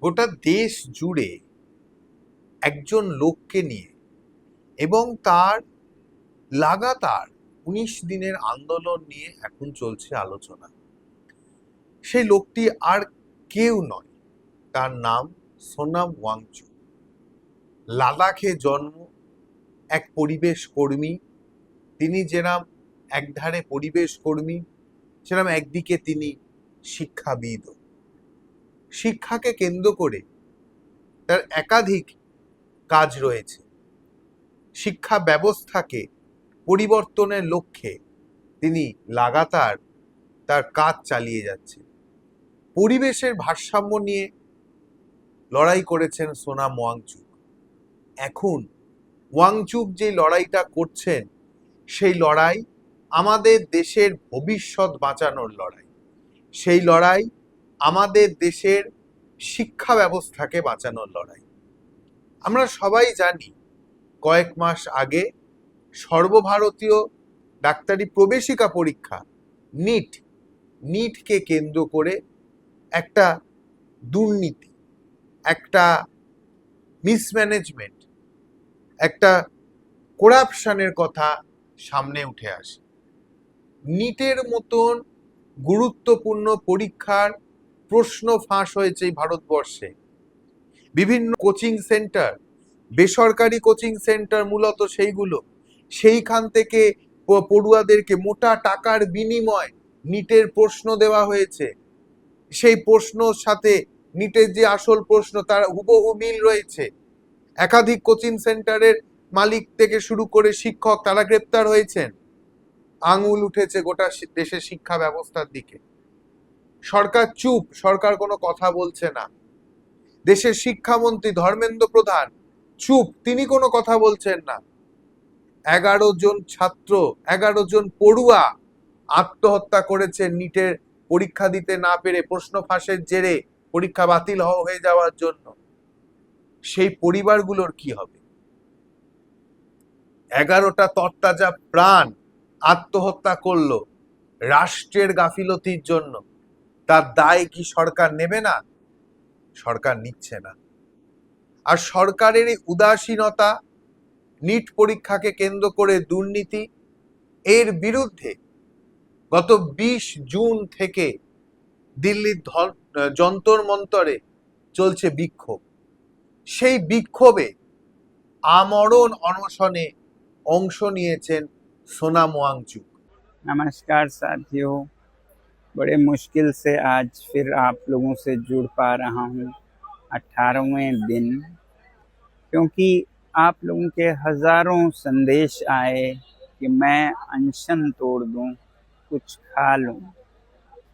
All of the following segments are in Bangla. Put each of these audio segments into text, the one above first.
গোটা দেশ জুড়ে একজন লোককে নিয়ে এবং তার লাগাতার ১৯ দিনের আন্দোলন নিয়ে এখন চলছে আলোচনা। সেই লোকটি আর কেউ নয়, তার নাম সোনাম ওয়াংচুক। লাদাখে জন্ম, এক পরিবেশ কর্মী। তিনি যেরকম একধারে পরিবেশ কর্মী, সেরকম একদিকে তিনি শিক্ষাবিদ। শিক্ষাকে কেন্দ্র করে তার একাধিক কাজ রয়েছে। শিক্ষা ব্যবস্থাকে পরিবর্তনের লক্ষ্যে তিনি লাগাতার তার কাজ চালিয়ে যাচ্ছেন। পরিবেশের ভারসাম্য নিয়ে লড়াই করেছেন সোনাম ওয়াংচুক। এখন ওয়াংচুক যে লড়াইটা করছেন, সেই লড়াই আমাদের দেশের ভবিষ্যৎ বাঁচানোর লড়াই। সেই লড়াই আমাদের দেশের শিক্ষা ব্যবস্থাকে বাঁচানোর লড়াই। আমরা সবাই জানি, কয়েক মাস আগে সর্বভারতীয় ডাক্তারি প্রবেশিকা পরীক্ষা নিটকে কেন্দ্র করে একটা দুর্নীতি, একটা মিসম্যানেজমেন্ট, একটা করাপশনের কথা সামনে উঠে আসে। নিটের মতন গুরুত্বপূর্ণ পরীক্ষার প্রশ্ন ফাঁস হয়েছে এই ভারতবর্ষে। বিভিন্ন কোচিং সেন্টার, বেসরকারি কোচিং সেন্টার মূলত সেইখান থেকে পড়ুয়াদেরকে মোটা টাকার বিনিময় নিটের প্রশ্ন দেওয়া হয়েছে। সেই প্রশ্নর সাথে নিটের যে আসল প্রশ্ন তার হুবহু মিল রয়েছে। একাধিক কোচিং সেন্টারের মালিক থেকে শুরু করে শিক্ষক তারা গ্রেপ্তার হয়েছেন। আঙুল উঠেছে গোটা দেশের শিক্ষা ব্যবস্থার দিকে। সরকার চুপ, সরকার কোনো কথা বলছে না। দেশের শিক্ষামন্ত্রী ধর্মেন্দ্র প্রধান চুপ, তিনি কোনো কথা বলছেন না। 11 জন ছাত্র, 11 জন পড়ুয়া আত্মহত্যা করেছে নিটের পরীক্ষা দিতে না পেরে, প্রশ্ন ফাঁসের জেরে পরীক্ষা বাতিল হয়ে যাওয়ার জন্য। সেই পরিবারগুলোর কি হবে? 11টা তরতাজা প্রাণ আত্মহত্যা করলো রাষ্ট্রের গাফিলতির জন্য। তার দায় কি সরকার নেবে না? সরকার নিচ্ছে না। আর সরকারের এই উদাসীনতা, নিট পরীক্ষাকে কেন্দ্র করে দুর্নীতি, এর বিরুদ্ধে গত 20 জুন থেকে দিল্লির যন্তর মন্তরে চলছে বিক্ষোভ। সেই বিক্ষোভে আমরণ অনশনে অংশ নিয়েছেন সোনাম ওয়াংচুক। नमस्कार साथियों, बड़े मुश्किल से आज फिर आप लोगों से जुड़ पा रहा हूँ 18वें दिन, क्योंकि आप लोगों के हज़ारों संदेश आए कि मैं अनशन तोड़ दूँ, कुछ खा लूँ।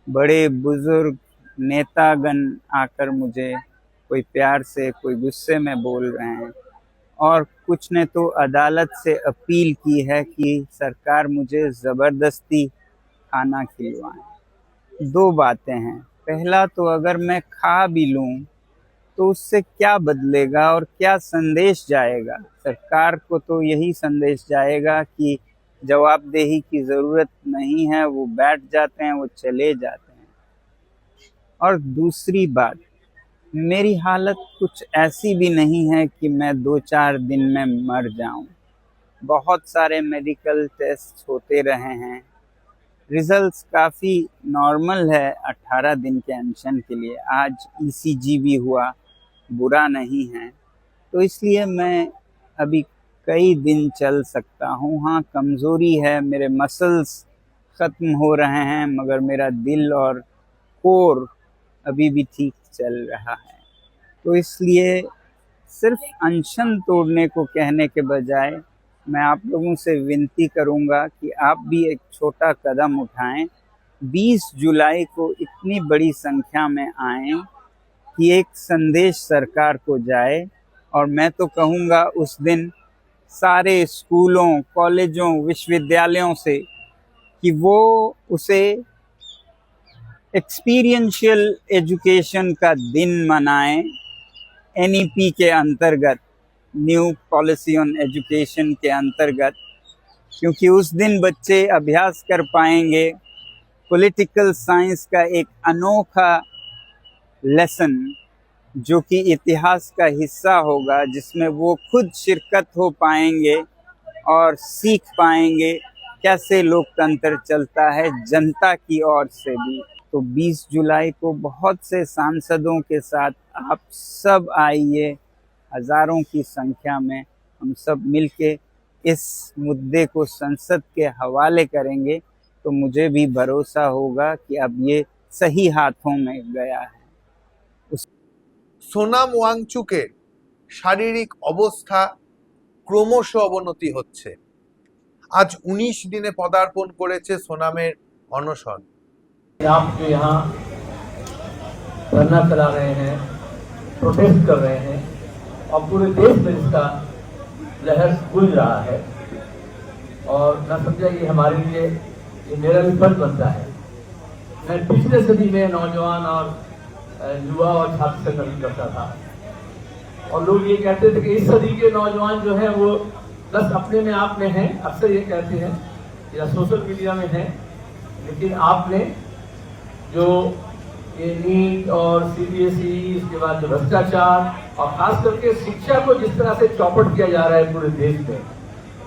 बड़े बुजुर्ग नेतागण आकर मुझे कोई प्यार से कोई गुस्से में बोल रहे हैं, और कुछ ने तो अदालत से अपील की है कि सरकार मुझे ज़बरदस्ती खाना खिलवाएं। दो बातें हैं, पहला तो अगर मैं खा भी लूं तो उससे क्या बदलेगा और क्या संदेश जाएगा? सरकार को तो यही संदेश जाएगा कि जवाबदेही की ज़रूरत नहीं है, वो बैठ जाते हैं, वो चले जाते हैं। और दूसरी बात, मेरी हालत कुछ ऐसी भी नहीं है कि मैं 2-4 दिन में मर जाऊं। बहुत सारे मेडिकल टेस्ट होते रहे हैं, रिजल्ट्स काफ़ी नॉर्मल है 18 दिन के अनशन के लिए। आज ईसीजी भी हुआ, बुरा नहीं है। तो इसलिए मैं अभी कई दिन चल सकता हूँ। हाँ, कमज़ोरी है, मेरे मसल्स ख़त्म हो रहे हैं, मगर मेरा दिल और कोर अभी भी ठीक चल रहा है। तो इसलिए सिर्फ अनशन तोड़ने को कहने के बजाय मैं आप लोगों से विनती करूंगा कि आप भी एक छोटा कदम उठाएं। 20 जुलाई को इतनी बड़ी संख्या में आएं कि एक संदेश सरकार को जाए, और मैं तो कहूँगा उस दिन सारे स्कूलों, कॉलेजों, विश्वविद्यालयों से कि वो उसे एक्सपीरियंशियल एजुकेशन का दिन मनाएं, एनईपी के अंतर्गत, न्यू पॉलिसी ऑन एजुकेशन के अंतर्गत, क्योंकि उस दिन बच्चे अभ्यास कर पाएंगे पॉलिटिकल साइंस का एक अनोखा लेसन जो कि इतिहास का हिस्सा होगा, जिसमें वो खुद शिरकत हो पाएंगे और सीख पाएंगे कैसे लोकतंत्र चलता है जनता की ओर से भी। तो 20 जुलाई को बहुत से सांसदों के साथ आप सब आइए, हजारों की संख्या में हम सब मिलके इस मुद्दे को संसद के हवाले करेंगे, तो मुझे भी भरोसा होगा कि अब ये सही हाथों में गया है। সোনাম ওয়াংচুকের শারীরিক অবস্থা ক্রমশ অবনতি হচ্ছে। আজ 19 দিনে পদার্পণ করেছে সোনামের অনশন। आप जो यहाँ धरना चला रहे हैं, प्रोटेस्ट कर रहे हैं और पूरे देश में इसका लहर गूंज रहा है और न समझा ये हमारे लिए ये मेरा भी फर्ज बनता है। मैं पिछले सदी में नौजवान और युवा और छात्र संगठन करता था और लोग ये कहते थे कि इस सदी के नौजवान जो हैं वो बस अपने में आप में हैं, अक्सर ये कहते हैं या सोशल मीडिया में हैं, लेकिन आपने जो ये नीट और सीबीएसई, इसके बाद जो भ्रष्टाचार और खास करके शिक्षा को जिस तरह से चौपट किया जा रहा है पूरे देश में,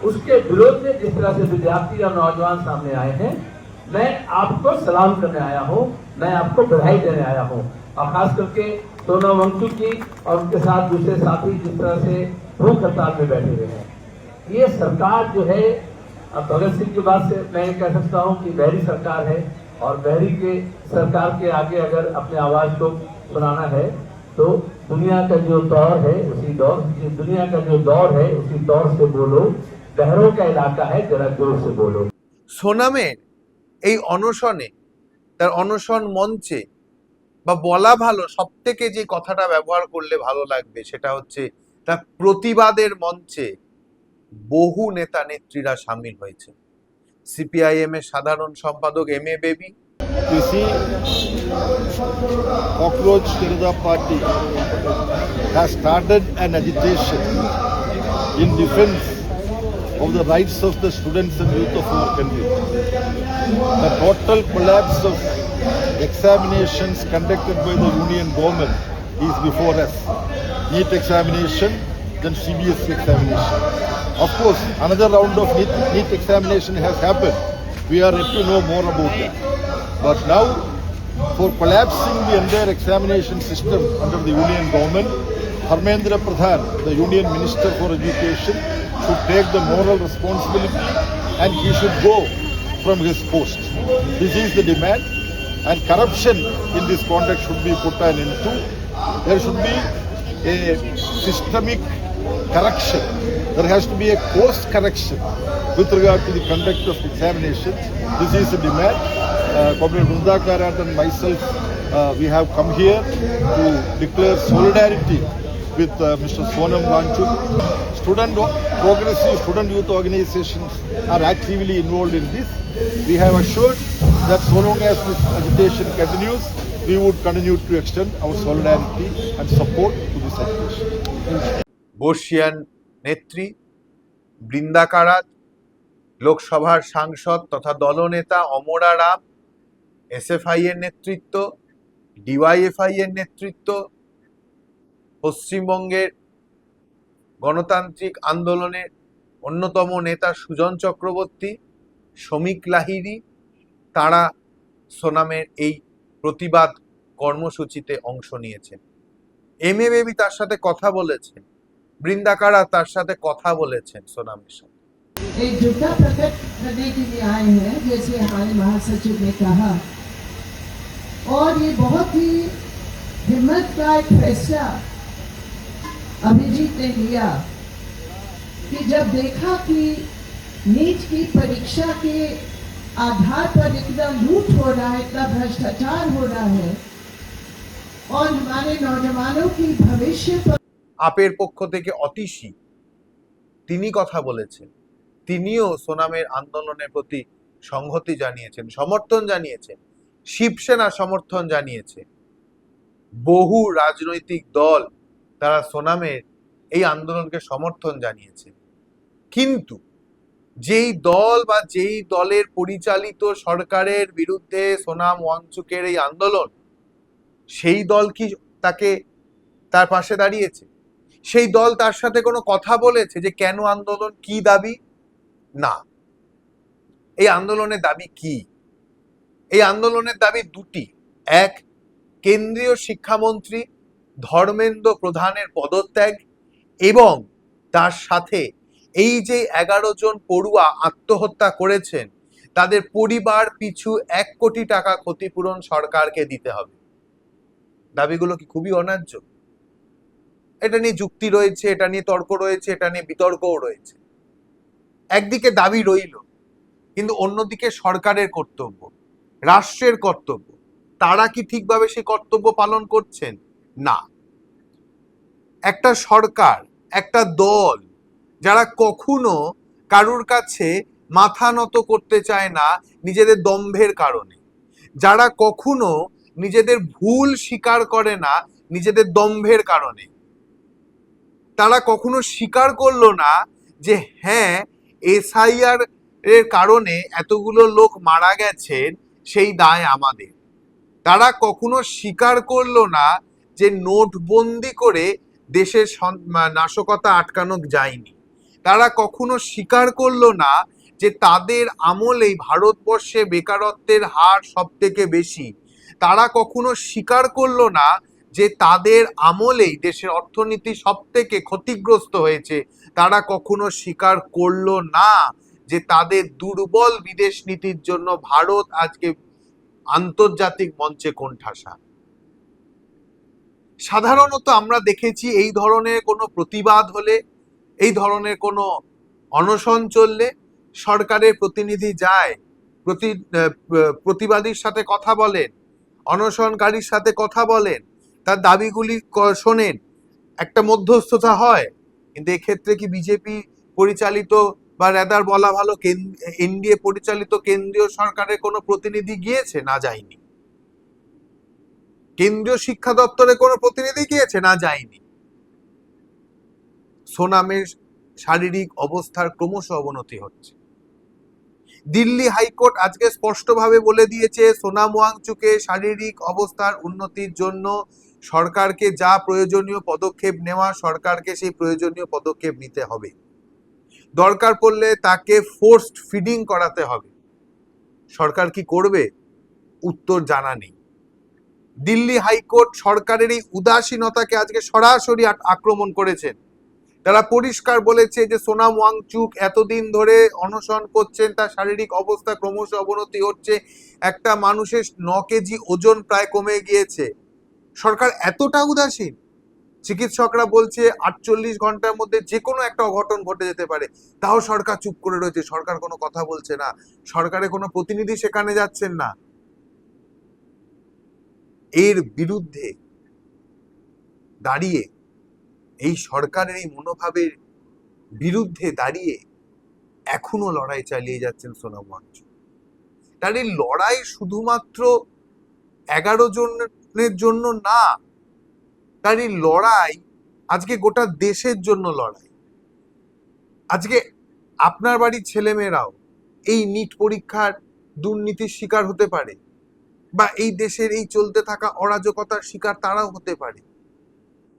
उसके विरोध में जिस तरह से विद्यार्थी और नौजवान सामने आए हैं, मैं आपको सलाम करने आया हूँ, मैं आपको बधाई देने आया हूँ। और खास करके सोनम वांगचुक जी और उनके साथ दूसरे साथी जिस तरह से भूख हड़ताल में बैठे हुए हैं, ये सरकार जो है, अब भगत सिंह की बात से मैं कह सकता हूँ कि बहरी सरकार है और बहरी के सरकार के आगे अगर अपने आवाज को सुनाना है तो दुनिया का जो दौर है उसी दौर, दुनिया का जो दौर है उसी दौर से बोलो, बहरों का इलाका है, जरा जोर से बोलो। সোনামের এই অনশনে, তার অনশন মঞ্চে বা বলা ভালো, সব থেকে যে কথাটা ব্যবহার করলে ভালো লাগবে সেটা হচ্ছে তার প্রতিবাদের মঞ্চে বহু নেতা নেত্রীরা সামিল হয়েছে। সিপিআইএম এর সাধারণ সম্পাদক M A Baby, You see, Cockroach Janata Party has started an agitation in defense of the rights of the students and youth of our country. The total collapse of examinations conducted by the union government is before us. NEET examination, then CBSE examination. Of course, another round of NEET examination has happened. We are yet to know more about it. But now, for collapsing the entire examination system under the union government, Dharmendra Pradhan, the union minister for education, should take the moral responsibility and he should go from his post. This is the demand, and corruption in this conduct should be put an end to. There should be a systemic correction. There has to be a course correction with regard to the conduct of examinations. This is a demand. Comrade Vrunda Karat and myself, we have come here to declare solidarity with Mr. Sonam Wangchuk. Progressive student youth organizations are actively involved in this. We have assured that so long as this agitation continues, we would continue to extend our solidarity and support to this agitation. বর্ষিয়ান নেত্রী বৃন্দা কারাত, লোকসভার সাংসদ তথা দলনেতা অমরা রাম, এসএফআই এর নেতৃত্ব, ডিওয়াইএফআই এর নেতৃত্ব, পশ্চিমবঙ্গের গণতান্ত্রিক আন্দোলনের অন্যতম নেতা সুজন চক্রবর্তী, শ্রমিক লাহিড়ী, তারা সোনামের এই প্রতিবাদ কর্মসূচিতে অংশ নিয়েছেন। এম এ বেবি তার সাথে কথা বলেছেন, বৃন্দা কারা তার সাথে কথা বলেছেন সোনামের সাথে। एक जुटता प्रकट करने के लिए आए हैं, जैसे हमारे महासचिव ने कहा, और ये बहुत ही हिम्मत का एक फैसला अभिजीत ने लिया कि जब देखा कि नीट की परीक्षा के आधार पर इतना लूट हो रहा है, इतना भ्रष्टाचार हो रहा है और हमारे नौजवानों की भविष्य पर আপের পক্ষ থেকে অতীশী তিনি কথা বলেছেন। তিনিও সোনামের আন্দোলনের প্রতি সংহতি জানিয়েছেন, সমর্থন জানিয়েছেন। শিবসেনা সমর্থন জানিয়েছে। বহু রাজনৈতিক দল তারা সোনামের এই আন্দোলনকে সমর্থন জানিয়েছে। কিন্তু যেই দল বা যেই দলের পরিচালিত সরকারের বিরুদ্ধে সোনাম ওয়াংচুকের এই আন্দোলন, সেই দল কি তাকে তার পাশে দাঁড়িয়েছে, সেই দল তার সাথে কোনো কথা বলেছে যে কেন আন্দোলন, কি দাবি? না। এই আন্দোলনের দাবি কি? এই আন্দোলনের দাবি দুটি। এক, কেন্দ্রীয় শিক্ষামন্ত্রী ধর্মেন্দ্র প্রধানের পদত্যাগ, এবং তার সাথে এই যে 11 জন পড়ুয়া আত্মহত্যা করেছেন তাদের পরিবার পিছু 1 কোটি টাকা ক্ষতিপূরণ সরকারকে দিতে হবে। দাবিগুলো কি খুবই অন্যায্য? এটা নিয়ে যুক্তি রয়েছে, এটা নিয়ে তর্ক রয়েছে, এটা নিয়ে বিতর্কও রয়েছে। একদিকে দাবি রইল, কিন্তু অন্যদিকে সরকারের কর্তব্য, রাষ্ট্রের কর্তব্য, তারা কি ঠিকভাবে সেই কর্তব্য পালন করছেন? না। একটা সরকার, একটা দল যারা কখনো কারুর কাছে মাথা নত করতে চায় না নিজেদের দম্ভের কারণে, যারা কখনো নিজেদের ভুল স্বীকার করে না নিজেদের দম্ভের কারণে, তারা কখনো স্বীকার করলো না যে হ্যাঁ, এসআইআর এর কারণে এতগুলো লোক মারা গেছেন, সেই দায় আমাদের। তারা কখনো স্বীকার করলো না যে নোটবন্দি করে দেশের নাশকতা আটকানো যায়নি। তারা কখনো স্বীকার করলো না যে তাদের আমলেই ভারতবর্ষে বেকারত্বের হার সব থেকে বেশি। তারা কখনো স্বীকার করলো না যে তাদের আমলেই দেশের অর্থনীতি সব থেকে ক্ষতিগ্রস্ত হয়েছে। তারা কখনো স্বীকার করলো না যে তাদের দুর্বল বিদেশ নীতির জন্য ভারত আজকে আন্তর্জাতিক মঞ্চে কোণঠাসা। সাধারণত আমরা দেখেছি এই ধরনের কোনো প্রতিবাদ হলে, এই ধরনের কোনো অনশন চললে সরকারের প্রতিনিধি যায়, প্রতিবাদীর সাথে কথা বলেন, অনশনকারীর সাথে কথা বলেন, তার দাবিগুলি শোনেন, একটা মধ্যস্থতা হয়। কিন্তু এক্ষেত্রে কি বিজেপি পরিচালিত বা রেদার বলা ভালো এনডিএ পরিচালিত কেন্দ্রীয় সরকারের কোনো প্রতিনিধি গিয়েছে? না, যায়নি। কেন্দ্রীয় শিক্ষা দপ্তরে কোনো প্রতিনিধি গিয়েছে? না, যায়নি। সোনামের শারীরিক অবস্থার ক্রমশ অবনতি হচ্ছে। দিল্লি হাইকোর্ট আজকে স্পষ্টভাবে বলে দিয়েছে সোনাম ওয়াংচুকের শারীরিক অবস্থার উন্নতির জন্য সরকারকে যা প্রয়োজনীয় পদক্ষেপ নেওয়া, সরকারকে সেই প্রয়োজনীয় পদক্ষেপ নিতে হবে। দরকার পড়লে তাকে ফোর্সড ফিডিং করাতে হবে। সরকার কি করবে? উত্তর জানা নেই। দিল্লি হাইকোর্ট সরকারের এই উদাসীনতাকে আজকে সরাসরি আক্রমণ করেছেন। তারা পরিষ্কার বলেছে যে সোনাম ওয়াংচুক এতদিন ধরে অনশন করছেন, তার শারীরিক অবস্থা ক্রমশ অবনতি হচ্ছে, একটা মানুষের 9 কেজি ওজন প্রায় কমে গিয়েছে। সরকার এতটা উদাসীন? চিকিৎসকরা বলছে 48 ঘন্টার মধ্যে যে কোনো একটা অঘটন ঘটে যেতে পারে, তাও সরকার চুপ করে রয়েছে, সরকার কোনো কথা বলছে না, সরকারের কোনো প্রতিনিধি সেখানে যাচ্ছেন না। এর বিরুদ্ধে দাঁড়িয়ে, এই সরকারের এই মনোভাবের বিরুদ্ধে দাঁড়িয়ে এখনো লড়াই চালিয়ে যাচ্ছেন সোনাম ওয়াংচুক। তার এই লড়াই শুধুমাত্র 11 জনের জন্য না, তার এই লড়াই আজকে গোটা দেশের জন্য লড়াই। আজকে আপনার বাড়ির ছেলেমেয়েরাও এই নিট পরীক্ষার দুর্নীতির শিকার হতে পারে, বা এই দেশের এই চলতে থাকা অরাজকতার শিকার তারাও হতে পারে।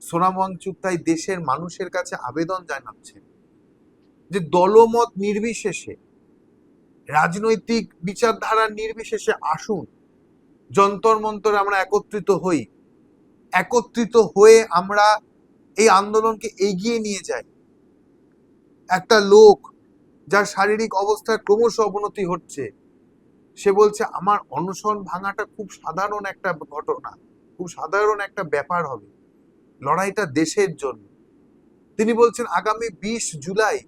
সোনাম ওয়াংচুক তাই দেশের মানুষের কাছে আবেদন জানাচ্ছেন যে দলমত নির্বিশেষে, রাজনৈতিক বিচারধারা নির্বিশেষে আসুন, যন্তর মন্তরে আমরা একত্রিত হই, একত্রিত হয়ে আমরা এই আন্দোলনকে এগিয়ে নিয়ে যাই। একটা লোক যার শারীরিক অবস্থার ক্রমশ অবনতি হচ্ছে, সে বলছে আমার অনশন ভাঙাটা খুব সাধারণ একটা ঘটনা, খুব সাধারণ একটা ব্যাপার হবে, লড়াইটা দেশের জন্য। তিনি বলছেন আগামী 20 জুলাই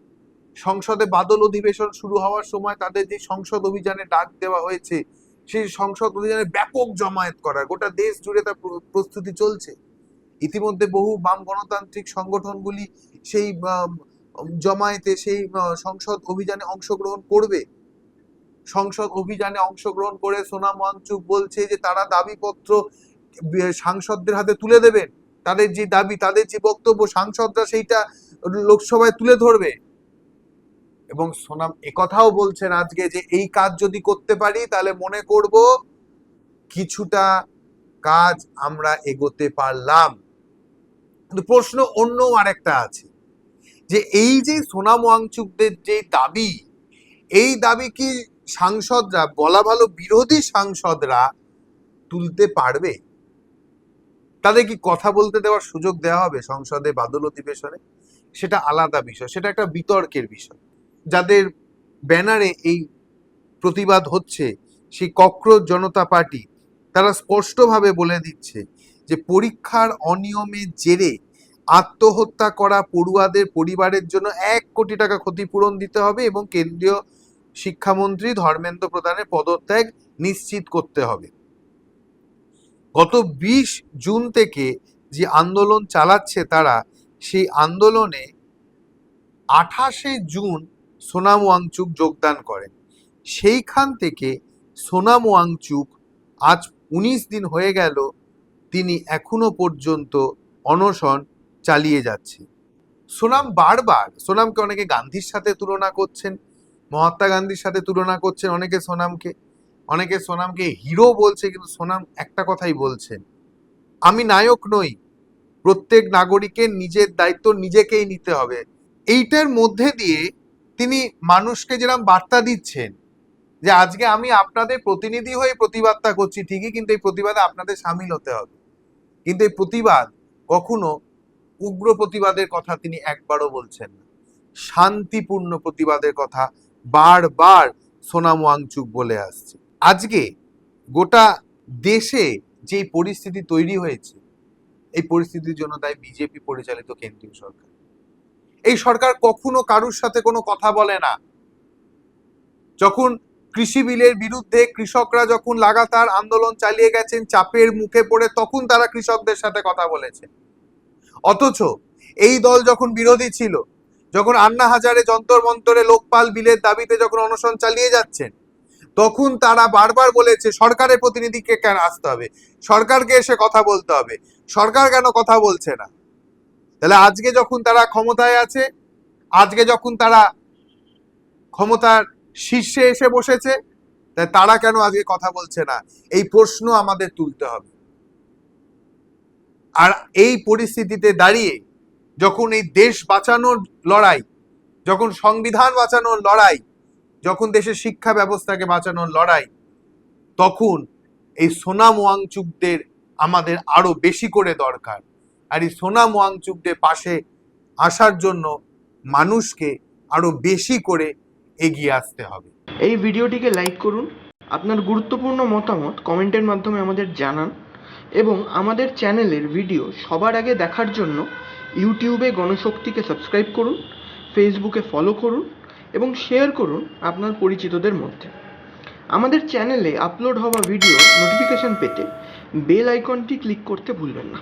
সংসদে বাদল অধিবেশন শুরু হওয়ার সময় তাদের যে সংসদ অভিযানে ডাক দেওয়া হয়েছে, সেই সংসদ অভিযানে ব্যাপক জমায়েত করার, গোটা দেশ জুড়ে তার প্রস্তুতি চলছে। ইতিমধ্যে বহু বাম গণতান্ত্রিক সংগঠনগুলি সেই জমায়েতে, সেই সংসদ অভিযানে অংশগ্রহণ করবে। সংসদ অভিযানে অংশগ্রহণ করে সোনাম ওয়াংচুক বলছে যে তারা দাবিপত্র সাংসদদের হাতে তুলে দেবেন, তাদের যে দাবি, তাদের যে বক্তব্য, সাংসদরা সেইটা লোকসভায় তুলে ধরবে। এবং সোনাম একথাও বলছেন আজকে যে এই কাজ যদি করতে পারি তাহলে মনে করব কিছুটা কাজ আমরা এগোতে পারলাম। কিন্তু প্রশ্ন অন্য আরেকটা আছে, যে এই যে সোনাম ওয়াংচুকদের যে দাবি, এই দাবি কি সাংসদরা, বলা ভালো বিরোধী সাংসদরা তুলতে পারবে? তাদের কি কথা বলতে দেওয়ার সুযোগ দেওয়া হবে সংসদে বাদল অধিবেশনে? সেটা আলাদা বিষয়, সেটা একটা বিতর্কের বিষয়। যাদের ব্যানারে এই প্রতিবাদ হচ্ছে, সেই ককরোচ জনতা পার্টি, তারা স্পষ্টভাবে বলে দিচ্ছে যে পরীক্ষার অনিয়মের জেরে আত্মহত্যা করা পড়ুয়াদের পরিবারের জন্য 1 কোটি টাকা ক্ষতিপূরণ দিতে হবে এবং কেন্দ্রীয় শিক্ষামন্ত্রী ধর্মেন্দ্র প্রধানের পদত্যাগ নিশ্চিত করতে হবে। গত 20 জুন থেকে যে আন্দোলন চালাচ্ছে তারা, সেই আন্দোলনে 28শে জুন সোনাম ওয়াংচুক যোগদান করেন। সেইখান থেকে সোনাম ওয়াংচুক আজ 19 দিন হয়ে গেল, তিনি এখনো পর্যন্ত অনশন চালিয়ে যাচ্ছে। সোনাম বারবার, সোনামকে অনেকে গান্ধীর সাথে তুলনা করছেন, মহাত্মা গান্ধীর সাথে তুলনা করছেন অনেকে সোনামকে হিরো বলছে, কিন্তু সোনাম একটা কথাই বলছেন, আমি নায়ক নই, প্রত্যেক নাগরিকের নিজের দায়িত্ব নিজেকেই নিতে হবে। এইটার মধ্যে দিয়ে তিনি মানুষকে যেরকম বার্তা দিচ্ছেন যে আজকে আমি আপনাদের প্রতিনিধি হয়ে প্রতিবাদটা করছি ঠিকই, কিন্তু এই প্রতিবাদে আপনাদের সামিল হতে হবে। কিন্তু এই প্রতিবাদ কখনো উগ্র প্রতিবাদের কথা তিনি একবারও বলছেন না, শান্তিপূর্ণ প্রতিবাদের কথা বারবার সোনাম ওয়াংচুক বলে আসছে। আজকে গোটা দেশে যে পরিস্থিতি তৈরি হয়েছে, এই পরিস্থিতির জন্য দায়ী বিজেপি পরিচালিত কেন্দ্রীয় সরকার। এই সরকার কখনো কারুর সাথে কোনো কথা বলে না। যখন কৃষি বিলের বিরুদ্ধে কৃষকরা যখন লাগাতার আন্দোলন চালিয়ে গেছেন, চাপের মুখে পড়ে, তখন তারা কৃষকদের সাথে কথা বলেছে। অথচ এই দল যখন বিরোধী ছিল, যখন আন্না হাজারে যন্তর মন্তরে লোকপাল বিলের দাবিতে যখন অনশন চালিয়ে যাচ্ছেন, তখন তারা বারবার বলেছে সরকারের প্রতিনিধিকে কেন আসতে হবে, সরকারকে এসে কথা বলতে হবে, সরকার কেন কথা বলছে না? তাহলে আজকে যখন তারা ক্ষমতায় আছে, আজকে যখন তারা ক্ষমতার শীর্ষে এসে বসেছে, তাই তারা কেন আজকে কথা বলছে না? এই প্রশ্ন আমাদের তুলতে হবে। আর এই পরিস্থিতিতে দাঁড়িয়ে যখন এই দেশ বাঁচানোর লড়াই, যখন সংবিধান বাঁচানোর লড়াই, যখন দেশের শিক্ষা ব্যবস্থাকে বাঁচানোর লড়াই, তখন এই সোনাম ওয়াংচুকদের আমাদের আরো বেশি করে দরকার। আর এই সোনাম ওয়াংচুকদের পাশে আসার জন্য মানুষকে আরো বেশি করে এগিয়ে আসতে হবে। এই ভিডিওটিকে লাইক করুন, আপনার গুরুত্বপূর্ণ মতামত কমেন্টের মাধ্যমে আমাদের জানান এবং আমাদের চ্যানেলের ভিডিও সবার আগে দেখার জন্য ইউটিউবে গণশক্তিকে সাবস্ক্রাইব করুন, ফেসবুকে ফলো করুন এবং শেয়ার করুন আপনার পরিচিতদের মধ্যে। আমাদের চ্যানেলে আপলোড হওয়া ভিডিও নোটিফিকেশন পেতে বেল আইকনটি ক্লিক করতে ভুলবেন না।